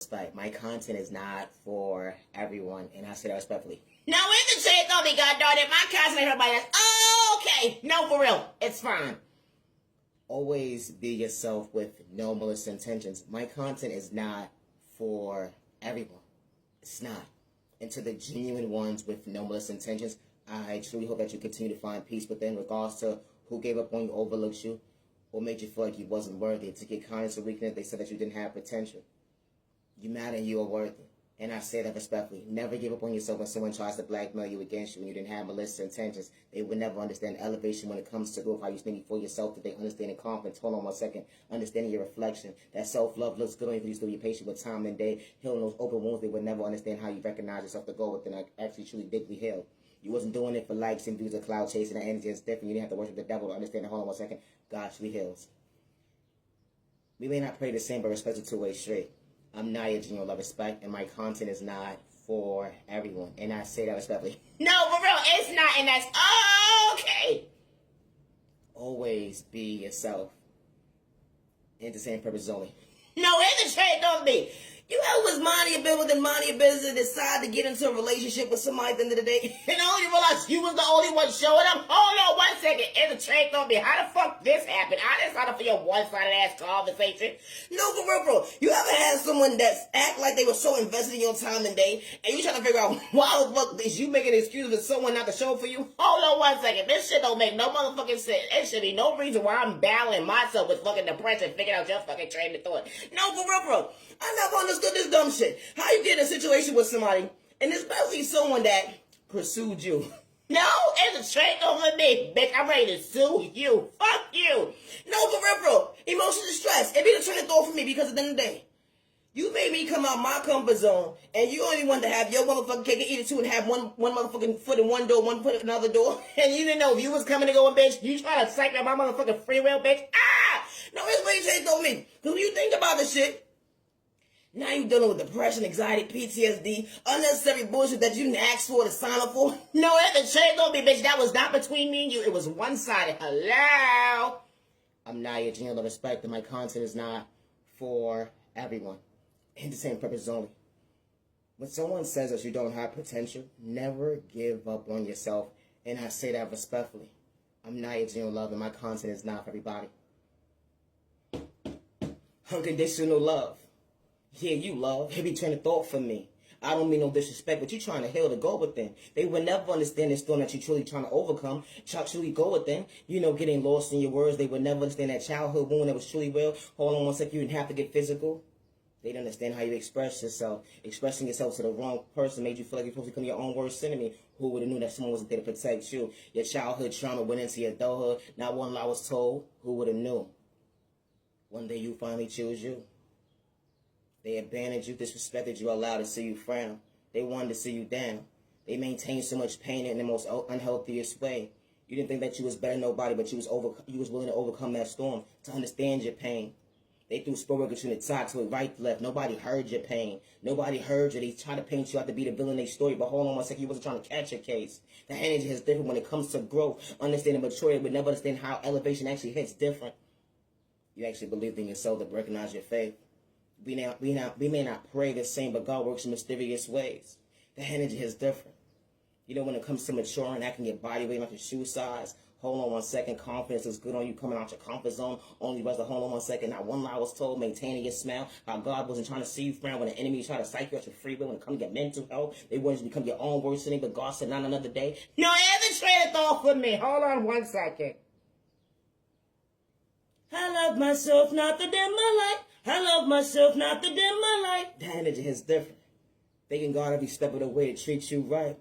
Respect. My content is not for everyone, and I say that respectfully. No, it's the shit, don't be goddamn it. My content ain't everybody else. Oh, okay. No, for real. It's fine. Always be yourself with no malicious intentions. My content is not for everyone. It's not. And to the genuine ones with no malicious intentions, I truly hope that you continue to find peace within, regards to who gave up on you, overlooked you, or made you feel like you wasn't worthy. To get kindness or weakness, they said that you didn't have potential. You matter and you are worthy. And I say that respectfully. Never give up on yourself when someone tries to blackmail you against you when you didn't have malicious intentions. They would never understand elevation when it comes to growth, how you stand before yourself, that they understand and confidence. Hold on 1 second. Understanding your reflection. That self-love looks good on you because you still be patient with time and day. Healing those open wounds, they would never understand how you recognize yourself to go within actually truly deeply healed. You wasn't doing it for likes and views or cloud chasing. The energy is different. You didn't have to worship the devil to understand that. Hold on 1 second. God truly heals. We may not pray the same, but respect is a two-way street. I'm not your genuine love respect, and my content is not for everyone. And I say that respectfully. No, for real, it's not, and that's okay. Always be yourself. And the same purpose only. No, it's the shit, don't be. You ever was minding your business and minding your business and decide to get into a relationship with somebody at the end of the day and only realize you was the only one showing up? Hold on 1 second. It's a trade on me. How the fuck this happened? I decided for your one-sided ass conversation. No, for real, bro. You ever had someone that's act like they were so invested in your time and day and you trying to figure out why the fuck is you making excuses for someone not to show up for you? Hold on 1 second. This shit don't make no motherfucking sense. It should be no reason why I'm battling myself with fucking depression figuring out your fucking train of thought. No, for real, bro. I never understood this dumb shit. How you get in a situation with somebody, and especially someone that pursued you. No, it's a straight over me, bitch. I'm ready to sue you. Fuck you. No, for real, bro. Emotional distress. It be the train of thought for me because at the end of the day, you made me come out my comfort zone, and you only want to have your motherfucking cake and eat it too and have one motherfucking foot in one door, one foot in another door. And you didn't know if you was coming to go, bitch. You try to psych out my motherfucking free will, bitch. Ah! No, it's really straight over me. Because when you think about this shit, now you dealing with depression, anxiety, PTSD, unnecessary bullshit that you didn't ask for to sign up for. No, it's a shame on me, bitch. That was not between me and you. It was one-sided. Hello? I'm not your genuine love respect, and my content is not for everyone. And the same purpose only. When someone says that you don't have potential, never give up on yourself. And I say that respectfully. I'm not your genuine love, and my content is not for everybody. Unconditional love. Yeah, you love. Heavy train of thought for me. I don't mean no disrespect, but you trying to heal to go within. They will never understand the storm that you truly trying to overcome, truly go within. You know, getting lost in your words. They would never understand that childhood wound that was truly real. Hold on 1 second, you didn't have to get physical. They didn't understand how you express yourself. Expressing yourself to the wrong person made you feel like you're supposed to become your own worst enemy. Who would have knew that someone wasn't there to protect you? Your childhood trauma went into your adulthood. Not one lie was told. Who would have knew? One day you finally choose you. They abandoned you, disrespected you, allowed to see you frown. They wanted to see you down. They maintained so much pain in the most unhealthiest way. You didn't think that you was better than nobody, but you was willing to overcome that storm, to understand your pain. They threw sport at you in the top to it right to left. Nobody heard your pain. Nobody heard you. They tried to paint you out to be the villain in their story, but hold on 1 second, you wasn't trying to catch a case. The energy is different when it comes to growth, understanding maturity, but never understand how elevation actually hits different. You actually believed in yourself to recognize your faith. We may not pray the same, but God works in mysterious ways. The energy is different. You know, when it comes to maturing, acting your body weight, not your shoe size. Hold on 1 second. Confidence is good on you coming out your comfort zone. Only rest hold on 1 second. Not one lie was told. Maintaining your smile. How God wasn't trying to see you frown when the enemy tried to psych you out your free will. When it comes to your mental health, they wanted you to become your own worst enemy. But God said, not another day. No, it's a train of thought for me. Hold on 1 second. I love myself, not to dim my light. I love myself, not to dim my light. The energy is different. Thanking God every step of the way to treat you right.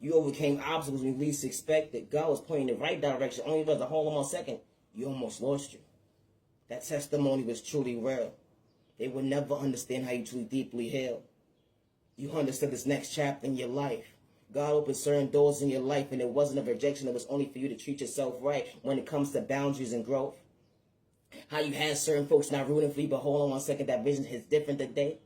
You overcame obstacles when you least expected. God was pointing in the right direction. Only was a hold on 1 second. You almost lost you. That testimony was truly real. They would never understand how you truly deeply healed. You understood this next chapter in your life. God opened certain doors in your life, and it wasn't a rejection. It was only for you to treat yourself right when it comes to boundaries and growth. How you had certain folks not rooting for you, but hold on 1 second, that vision is different today.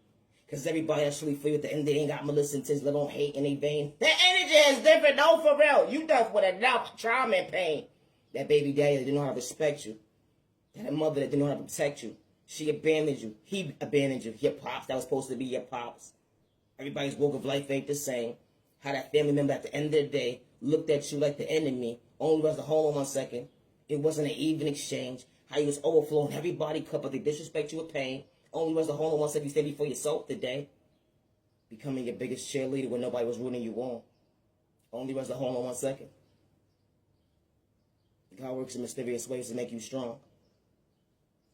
Because everybody that's really for you at the end, they ain't got malicious intentions, let alone hate in their vein. The energy is different, no, for real. You dealt with enough trauma and pain. That baby daddy that didn't know how to respect you. That mother that didn't know how to protect you. She abandoned you. He abandoned you. Your pops, that was supposed to be your pops. Everybody's walk of life ain't the same. How that family member at the end of the day looked at you like the enemy. Only was the hold on 1 second. It wasn't an even exchange. How you was overflowing everybody cup, but they disrespect you with pain. Only was the hold on 1 second. You stand before yourself today. Becoming your biggest cheerleader when nobody was rooting you on. Only was the hold on 1 second. God works in mysterious ways to make you strong.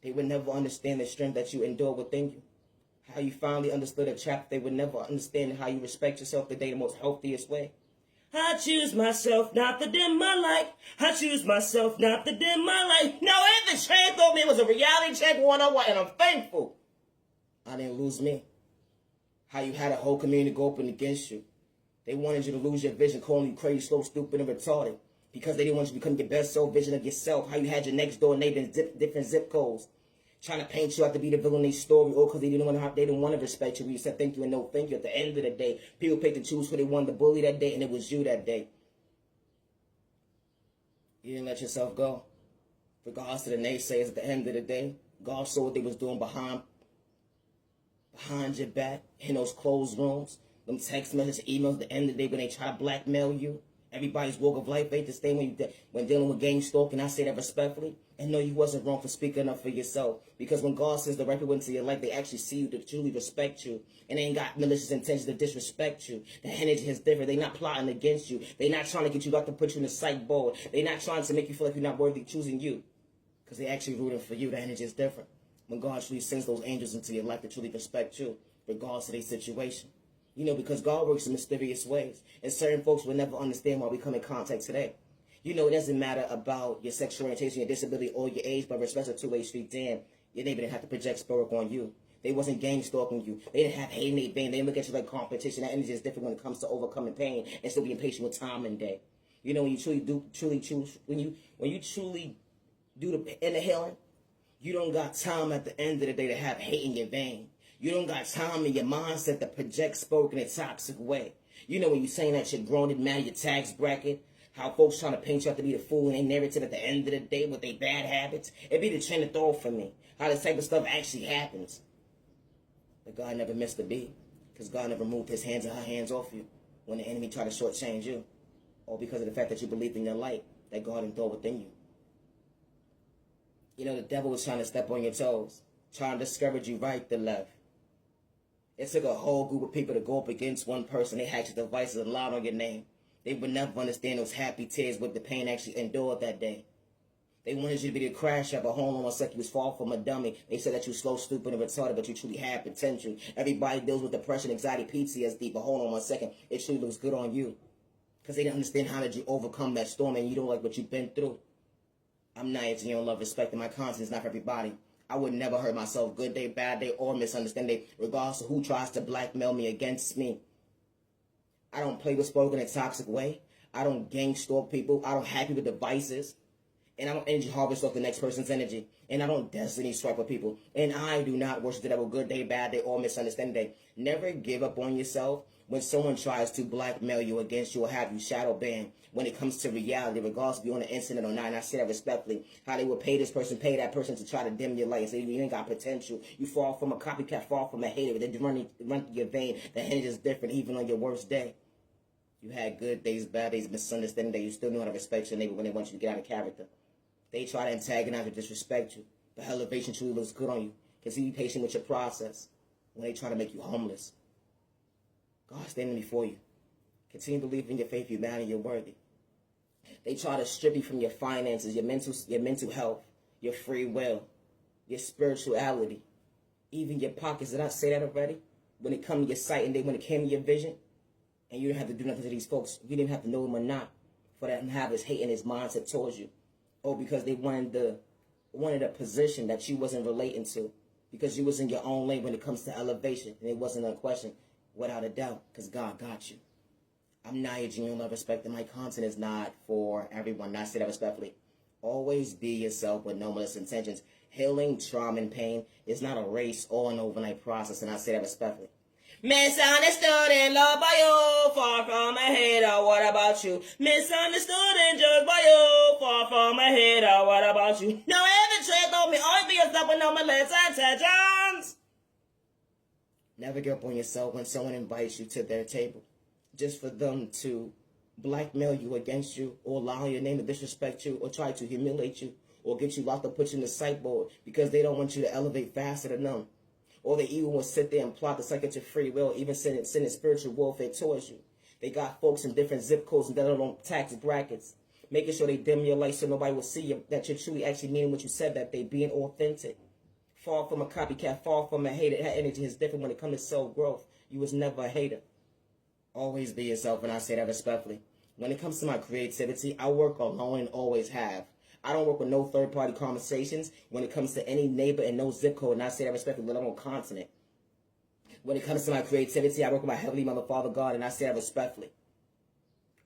They would never understand the strength that you endure within you. How you finally understood a chapter. They would never understand how you respect yourself today the most healthiest way. I choose myself not to dim my light. I choose myself not to dim my light. No, if the train told me it was a reality check 101, and I'm thankful I didn't lose me. How you had a whole community go up and against you. They wanted you to lose your vision, calling you crazy, slow, stupid, and retarded. Because they didn't want you to become your best self vision of yourself. How you had your next door neighbor in different zip codes. Trying to paint you out to be the villain in their story, or because they didn't want to respect you. You said thank you and no thank you. At the end of the day, people picked to choose who they wanted to bully that day, and it was you that day. You didn't let yourself go. Regardless to the naysayers, at the end of the day, God saw what they was doing behind your back, in those closed rooms, them text messages, emails, at the end of the day when they try to blackmail you. Everybody's walk of life ain't the same when dealing with gang stalking. I say that respectfully. And no, you wasn't wrong for speaking up for yourself. Because when God sends the right people into your life, they actually see you to truly respect you. And they ain't got malicious intentions to disrespect you. The energy is different. They not plotting against you. They not trying to get you out to put you in the psych board. They not trying to make you feel like you're not worthy of choosing you. Because they actually rooting for you. The energy is different. When God truly sends those angels into your life to truly respect you, regardless of their situation. You know, because God works in mysterious ways. And certain folks will never understand why we come in contact today. You know, it doesn't matter about your sexual orientation, your disability, or your age, but respect a two-way street. Damn, your neighbor didn't have to project spirit on you. They wasn't gang stalking you. They didn't have hate in their vein. They didn't look at you like competition. That energy is different when it comes to overcoming pain and still being patient with time and day. You know, when you truly choose, when you truly do the inner healing, you don't got time at the end of the day to have hate in your vein. You don't got time in your mindset to project spoke in a toxic way. You know when you saying that you're grown and mad, your tax bracket, how folks trying to paint you out to be the fool and they narrative at the end of the day with their bad habits. It be the train of thought for me. How this type of stuff actually happens. But God never missed a beat. Because God never moved his hands or her hands off you when the enemy tried to shortchange you. Or because of the fact that you believed in your light that God installed within you. You know, the devil was trying to step on your toes. Trying to discourage you right to left. It took a whole group of people to go up against one person. They had your devices and lied on your name. They would never understand those happy tears with the pain actually endured that day. They wanted you to be the crash of a home on 1 second. You was far from a dummy. They said that you slow, stupid, and retarded, but you truly had potential. Everybody deals with depression, anxiety, PTSD, but hold on 1 second. It truly looks good on you. Because they didn't understand how did you overcome that storm and you don't like what you've been through. I'm not into your love, respect, and my conscience is not for everybody. I would never hurt myself, good day, bad day, or misunderstand day, regardless of who tries to blackmail me against me. I don't play with spoken in a toxic way. I don't gang stalk people. I don't hack you with devices. And I don't energy harvest off the next person's energy. And I don't destiny strike with people. And I do not worship the devil, good day, bad day, or misunderstanding day. Never give up on yourself when someone tries to blackmail you against you or have you shadow banned. When it comes to reality, regardless if you're on an incident or not, and I say that respectfully, how they would pay this person, pay that person to try to dim your light and say you ain't got potential. You fall from a copycat, fall from a hater. They run through your vein. The energy is different even on your worst day. You had good days, bad days, misunderstanding days. You still know how to respect your neighbor when they want you to get out of character. They try to antagonize or disrespect you. But elevation truly looks good on you. Continue to be patient with your process when they try to make you homeless. God's standing before you. Continue to believe in your faith, you man, and you're worthy. They try to strip you from your finances, your mental health, your free will, your spirituality, even your pockets. Did I say that already? When it comes to your sight and when it came to your vision, and you didn't have to do nothing to these folks. You didn't have to know them or not for that and have his hate in his mindset towards you. Or because they wanted a position that you wasn't relating to. Because you was in your own lane when it comes to elevation. And it wasn't a question, without a doubt, because God got you. I'm not your genuine love, respect, and my content is not for everyone. Not say that respectfully. Always be yourself with no malicious intentions. Healing, trauma, and pain is not a race or an overnight process, and I say that respectfully. Misunderstood and loved by you, far from a hater, what about you? Misunderstood and judged by you, far from a hater, what about you? No, every trick don't told me, always be yourself with no malicious intentions. Never give up on yourself when someone invites you to their table, just for them to blackmail you against you, or allow your name to disrespect you, or try to humiliate you, or get you locked up, put you in the psych ward because they don't want you to elevate faster than them. Or they even will sit there and plot to suck at your free will, even sending spiritual warfare towards you. They got folks in different zip codes and that on tax brackets, making sure they dim your light so nobody will see you, that you're truly actually meaning what you said, that they being authentic. Far from a copycat, far from a hater. That energy is different when it comes to self-growth. You was never a hater. Always be yourself, and I say that respectfully. When it comes to my creativity, I work alone and always have. I don't work with no third-party conversations when it comes to any neighbor and no zip code, and I say that respectfully, let alone continent. When it comes to my creativity, I work with my Heavenly Mother, Father God, and I say that respectfully.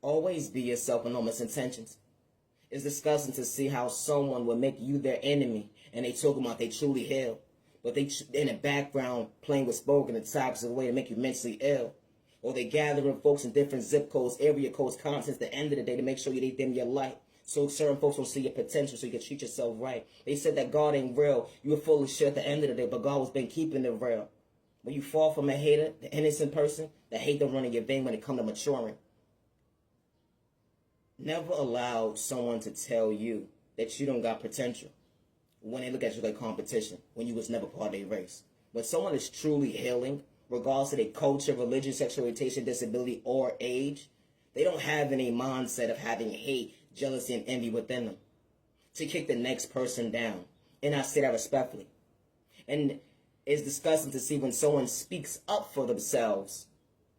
Always be yourself with no misintentions. It's disgusting to see how someone will make you their enemy, and they talk about they truly heal, but they in the background playing with spoken in a toxic way to make you mentally ill. Or they gathering folks in different zip codes, area codes, continents at the end of the day to make sure you they dim your light. So certain folks don't see your potential so you can treat yourself right. They said that God ain't real. You were full of shit at the end of the day, but God was been keeping it real. When you fall from a hater, the innocent person, the hate don't run in your vein when it comes to maturing. Never allow someone to tell you that you don't got potential when they look at you like competition, when you was never part of their race. When someone is truly healing, regardless of their culture, religion, sexual orientation, disability, or age, they don't have any mindset of having hate, jealousy, and envy within them to kick the next person down. And I say that respectfully. And it's disgusting to see when someone speaks up for themselves,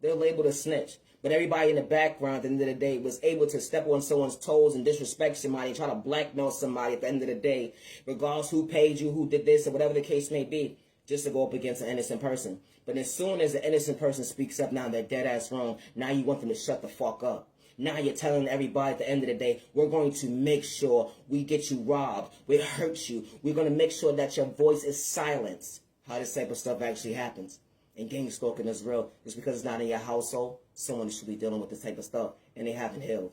they're labeled a snitch. But everybody in the background at the end of the day was able to step on someone's toes and disrespect somebody and try to blackmail somebody at the end of the day, regardless who paid you, who did this, or whatever the case may be, just to go up against an innocent person. But as soon as the innocent person speaks up, now they're dead ass wrong. Now you want them to shut the fuck up. Now you're telling everybody at the end of the day, we're going to make sure we get you robbed, we hurt you. We're going to make sure that your voice is silenced. How this type of stuff actually happens. And gang stalking is real. Just because it's not in your household, someone is truly dealing with this type of stuff, and they haven't healed.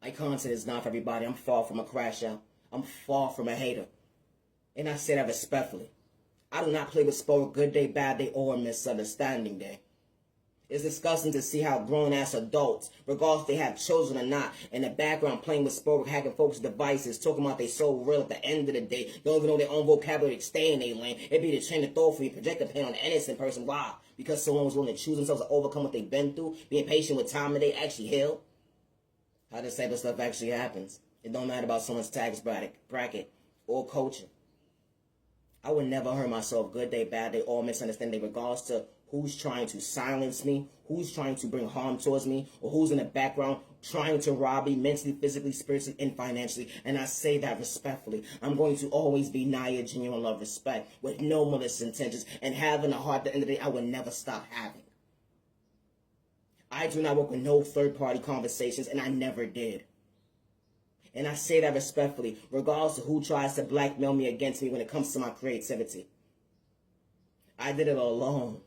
My content is not for everybody. I'm far from a crash out. I'm far from a hater. And I say that respectfully. I do not play with sport, good day, bad day, or misunderstanding day. It's disgusting to see how grown-ass adults, regardless if they have children or not, in the background playing with sport, hacking folks' devices, talking about they so real at the end of the day. Don't even know their own vocabulary, stay in their lane. It'd be the train of thought for you, project the pain on the innocent person. Why? Because someone was willing to choose themselves to overcome what they've been through, being patient with time, and they actually heal. How this type of stuff actually happens. It don't matter about someone's tax bracket or culture. I would never hurt myself, good day, bad day, or misunderstanding, regardless to who's trying to silence me, who's trying to bring harm towards me, or who's in the background trying to rob me mentally, physically, spiritually, and financially. And I say that respectfully. I'm going to always be Naya, genuine love, respect, with no malicious intentions, and having a heart at the end of the day I will never stop having. I do not work with no third-party conversations, and I never did. And I say that respectfully, regardless of who tries to blackmail me against me when it comes to my creativity. I did it alone.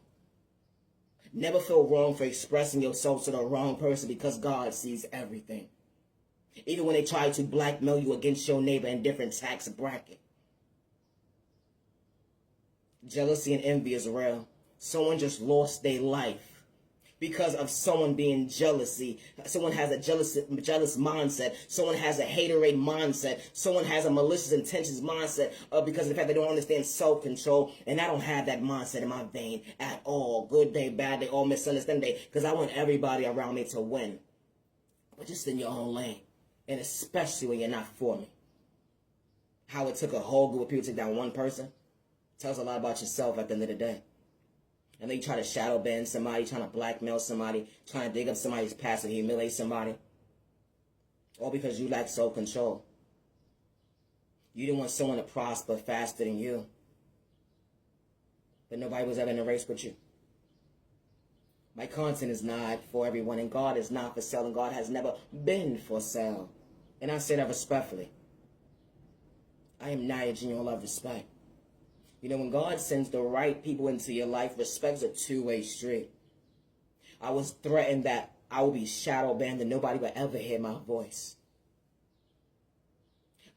Never feel wrong for expressing yourself to the wrong person because God sees everything. Even when they try to blackmail you against your neighbor in different tax bracket. Jealousy and envy is real. Someone just lost their life because of someone being jealousy. Someone has a jealous mindset. Someone has a haterade mindset. Someone has a malicious intentions mindset because of the fact they don't understand self-control. And I don't have that mindset in my vein at all. Good day, bad day, or misunderstanding day. Because I want everybody around me to win. But just in your own lane. And especially when you're not for me. How it took a whole group of people to take down one person tells a lot about yourself at the end of the day. And they try to shadow ban somebody, trying to blackmail somebody, trying to dig up somebody's past and humiliate somebody. All because you lack self-control. You didn't want someone to prosper faster than you. But nobody was ever in a race with you. My content is not for everyone, and God is not for sale, and God has never been for sale. And I say that respectfully. I am Naya, genuine love, respect. You know, when God sends the right people into your life, respect's a two-way street. I was threatened that I will be shadow banned and nobody will ever hear my voice.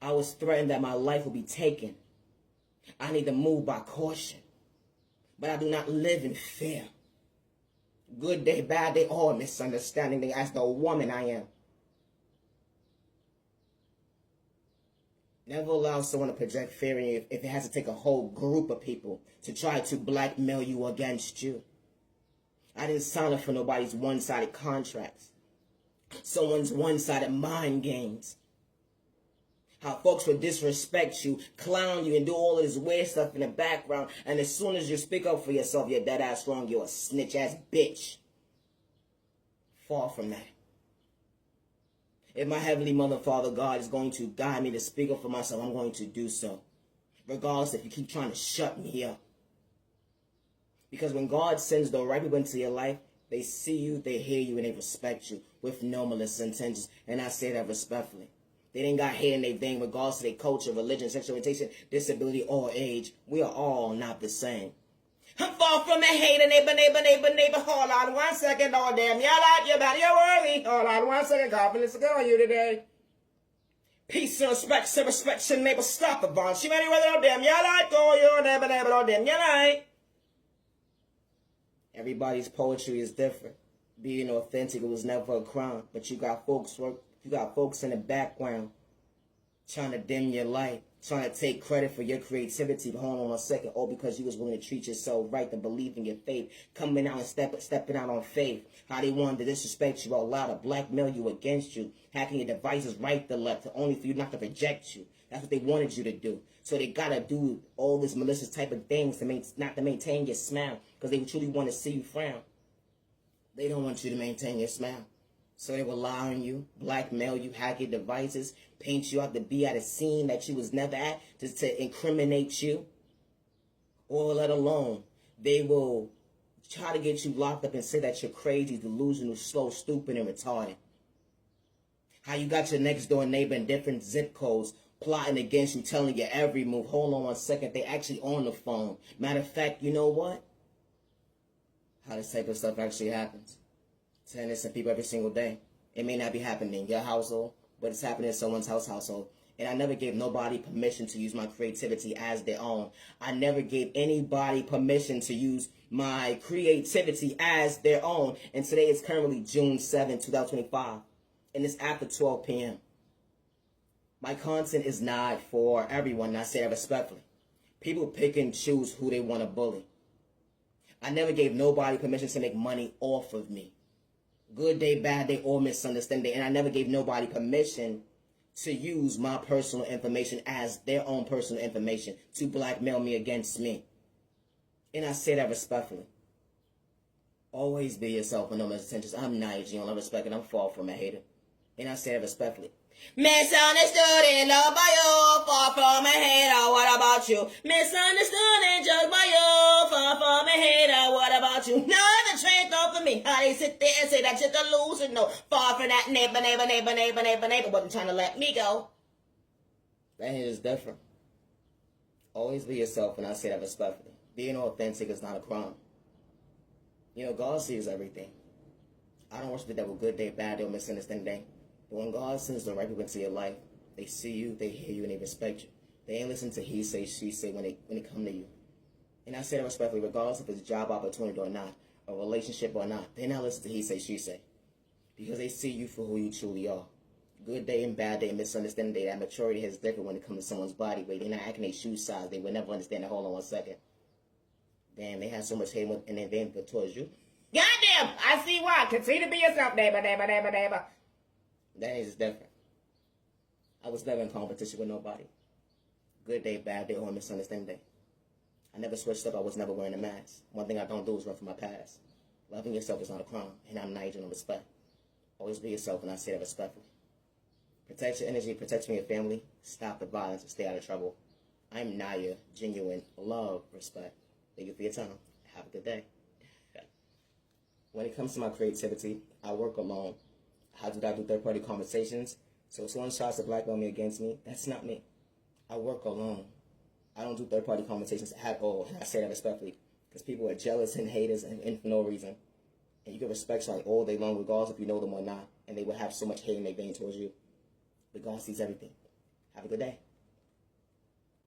I was threatened that my life would be taken. I need to move by caution. But I do not live in fear. Good day, bad day, all misunderstanding me as the woman I am. Never allow someone to project fear in you if it has to take a whole group of people to try to blackmail you against you. I didn't sign up for nobody's one-sided contracts. Someone's one-sided mind games. How folks would disrespect you, clown you, and do all of this weird stuff in the background. And as soon as you speak up for yourself, you're dead ass wrong. You're a snitch ass bitch. Far from that. If my heavenly mother, Father God, is going to guide me to speak up for myself, I'm going to do so. Regardless if you keep trying to shut me up. Because when God sends the right people into your life, they see you, they hear you, and they respect you with no malicious intentions. And I say that respectfully. They ain't got hair in their vein regardless to their culture, religion, sexual orientation, disability, or age. We are all not the same. I'm far from a hater, neighbor. Hold on 1 second, oh damn. You're like, you're better, you're worthy. Hold on 1 second, confidence to go on you today. Peace and respect, neighbor, stop the bond. She ready with it, oh damn. You're like, oh, you're neighbor, oh damn. You're like. Everybody's poetry is different. Being authentic, it was never a crime. But you got folks in the background trying to dim your light, trying to take credit for your creativity. But hold on a second. All because you was willing to treat yourself right, to believe in your faith, coming out and stepping out on faith. How they wanted to disrespect you, allow to blackmail you against you, hacking your devices right to left, only for you not to reject you. That's what they wanted you to do. So they gotta do all this malicious type of things to not to maintain your smile, because they truly want to see you frown. They don't want you to maintain your smile. So they will lie on you, blackmail you, hack your devices, paint you out to be at a scene that you was never at, just to incriminate you. Or let alone, they will try to get you locked up and say that you're crazy, delusional, slow, stupid, and retarded. How you got your next door neighbor in different zip codes plotting against you, telling you every move. Hold on 1 second, they actually on the phone. Matter of fact, you know what? How this type of stuff actually happens. To innocent people every single day. It may not be happening in your household, but it's happening in someone's household. And I never gave nobody permission to use my creativity as their own. I never gave anybody permission to use my creativity as their own. And today is currently June 7, 2025. And it's after 12 p.m. My content is not for everyone, and I say that respectfully. People pick and choose who they want to bully. I never gave nobody permission to make money off of me. Good day, bad day, or misunderstanding. And I never gave nobody permission to use my personal information as their own personal information to blackmail me against me. And I say that respectfully. Always be yourself with no misintentions. I'm nice, you know, I respect it. I'm far from a hater. And I say that respectfully. Misunderstood and loved by you, far from a hater, what about you? Misunderstood and judged by you, far from a hater, what about you? No, the truth don't for me. How they sit there and say that you're delusional. No, far from that neighbor, wasn't trying to let me go. That is different. Always be yourself, and I say that respectfully. Being authentic is not a crime. You know, God sees everything. I don't worship the devil good day, bad day, or misunderstanding day. But when God sends the right people into your life, they see you, they hear you, and they respect you. They ain't listen to he say, she say when they come to you. And I say that respectfully, regardless if it's a job opportunity or not, a relationship or not. They not listen to he say, she say. Because they see you for who you truly are. Good day and bad day and misunderstanding day. That maturity is different when it comes to someone's body weight. They're not acting their shoe size. They would never understand that. Hold on 1 second. Damn, they have so much hate in their vein towards you. Goddamn, I see why. Continue to be yourself, neighbor. That is different. I was never in competition with nobody. Good day, bad day, or misunderstanding day. I never switched up. I was never wearing a mask. One thing I don't do is run from my past. Loving yourself is not a crime, and I'm Nigel in respect. Always be yourself, and I say that respectfully. Protect your energy, protect your family, stop the violence, and stay out of trouble. I'm Naya, genuine, love, respect. Thank you for your time. Have a good day. When it comes to my creativity, I work alone. How did I do third-party conversations? So if someone tries to blackmail me against me, that's not me. I work alone. I don't do third-party conversations at all, and I say that respectfully, because people are jealous and haters and for no reason. And you can respect somebody all day long, regardless if you know them or not, and they will have so much hate in their vein towards you. But God sees everything. Have a good day.